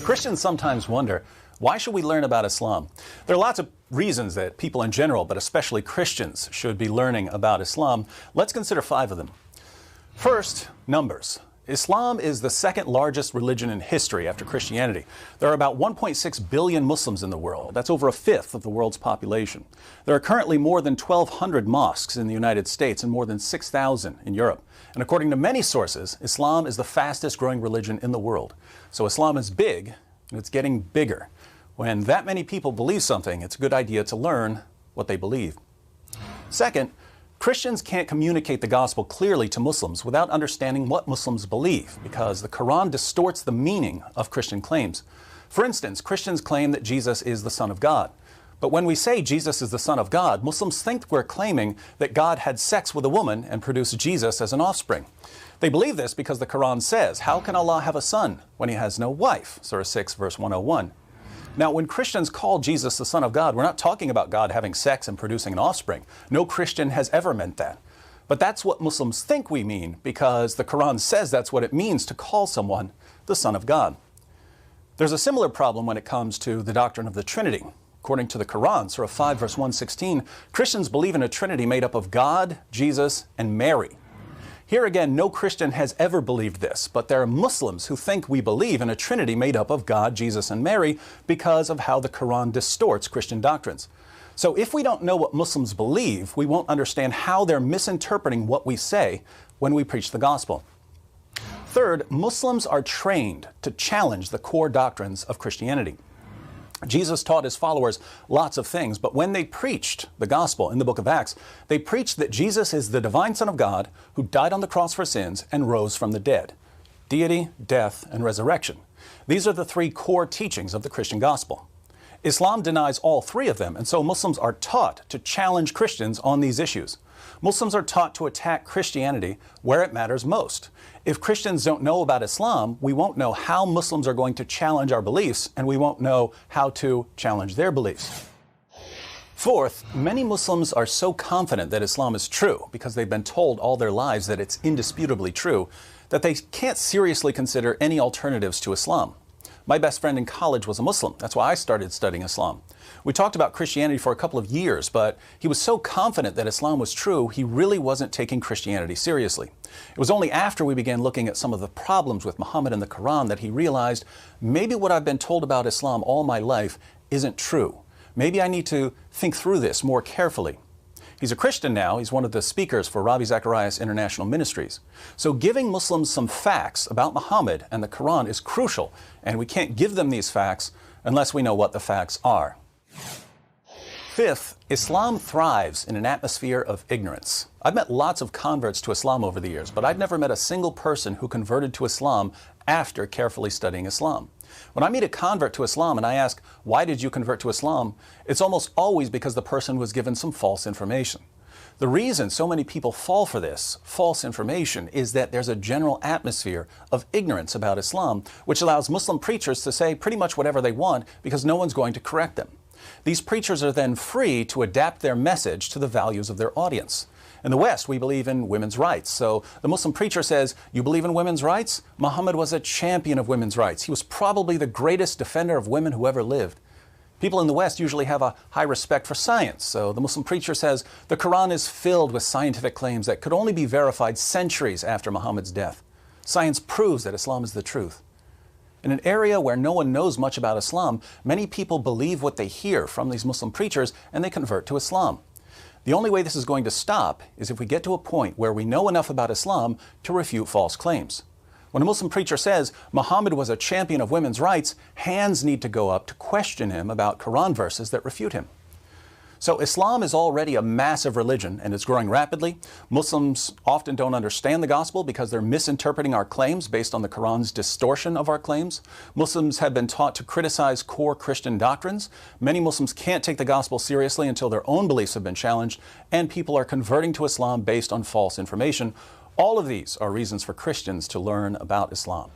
Christians sometimes wonder, why should we learn about Islam? There are lots of reasons that people in general, but especially Christians, should be learning about Islam. Let's consider 5 of them. First, numbers. Islam is the second largest religion in history after Christianity. There are about 1.6 billion Muslims in the world. That's over 1/5 of the world's population. There are currently more than 1,200 mosques in the United States and more than 6,000 in Europe. And according to many sources, Islam is the fastest growing religion in the world. So Islam is big, and it's getting bigger. When that many people believe something, it's a good idea to learn what they believe. Second, Christians can't communicate the gospel clearly to Muslims without understanding what Muslims believe, because the Quran distorts the meaning of Christian claims. For instance, Christians claim that Jesus is the Son of God. But when we say Jesus is the Son of God, Muslims think we're claiming that God had sex with a woman and produced Jesus as an offspring. They believe this because the Quran says, how can Allah have a son when he has no wife? Surah 6, verse 101. Now, when Christians call Jesus the Son of God, we're not talking about God having sex and producing an offspring. No Christian has ever meant that. But that's what Muslims think we mean, because the Quran says that's what it means to call someone the Son of God. There's a similar problem when it comes to the doctrine of the Trinity. According to the Quran, Surah 5, verse 116, Christians believe in a Trinity made up of God, Jesus, and Mary. Here again, no Christian has ever believed this, but there are Muslims who think we believe in a Trinity made up of God, Jesus, and Mary because of how the Quran distorts Christian doctrines. So if we don't know what Muslims believe, we won't understand how they're misinterpreting what we say when we preach the gospel. Third, Muslims are trained to challenge the core doctrines of Christianity. Jesus taught his followers lots of things, but when they preached the gospel in the book of Acts, they preached that Jesus is the divine Son of God who died on the cross for sins and rose from the dead. Deity, death, and resurrection. These are the 3 core teachings of the Christian gospel. Islam denies all 3 of them, and so Muslims are taught to challenge Christians on these issues. Muslims are taught to attack Christianity where it matters most. If Christians don't know about Islam, we won't know how Muslims are going to challenge our beliefs, and we won't know how to challenge their beliefs. Fourth, many Muslims are so confident that Islam is true, because they've been told all their lives that it's indisputably true, that they can't seriously consider any alternatives to Islam. My best friend in college was a Muslim. That's why I started studying Islam. We talked about Christianity for a couple of years, but he was so confident that Islam was true, he really wasn't taking Christianity seriously. It was only after we began looking at some of the problems with Muhammad and the Quran that he realized, maybe what I've been told about Islam all my life isn't true. Maybe I need to think through this more carefully. He's a Christian now. He's one of the speakers for Ravi Zacharias International Ministries. So giving Muslims some facts about Muhammad and the Quran is crucial, and we can't give them these facts unless we know what the facts are. Fifth, Islam thrives in an atmosphere of ignorance. I've met lots of converts to Islam over the years, but I've never met a single person who converted to Islam after carefully studying Islam. When I meet a convert to Islam and I ask, why did you convert to Islam? It's almost always because the person was given some false information. The reason so many people fall for this false information is that there's a general atmosphere of ignorance about Islam, which allows Muslim preachers to say pretty much whatever they want because no one's going to correct them. These preachers are then free to adapt their message to the values of their audience. In the West, we believe in women's rights. So the Muslim preacher says, you believe in women's rights? Muhammad was a champion of women's rights. He was probably the greatest defender of women who ever lived. People in the West usually have a high respect for science. So the Muslim preacher says, the Quran is filled with scientific claims that could only be verified centuries after Muhammad's death. Science proves that Islam is the truth. In an area where no one knows much about Islam, many people believe what they hear from these Muslim preachers and they convert to Islam. The only way this is going to stop is if we get to a point where we know enough about Islam to refute false claims. When a Muslim preacher says Muhammad was a champion of women's rights, hands need to go up to question him about Quran verses that refute him. So Islam is already a massive religion and it's growing rapidly. Muslims often don't understand the gospel because they're misinterpreting our claims based on the Quran's distortion of our claims. Muslims have been taught to criticize core Christian doctrines. Many Muslims can't take the gospel seriously until their own beliefs have been challenged, and people are converting to Islam based on false information. All of these are reasons for Christians to learn about Islam.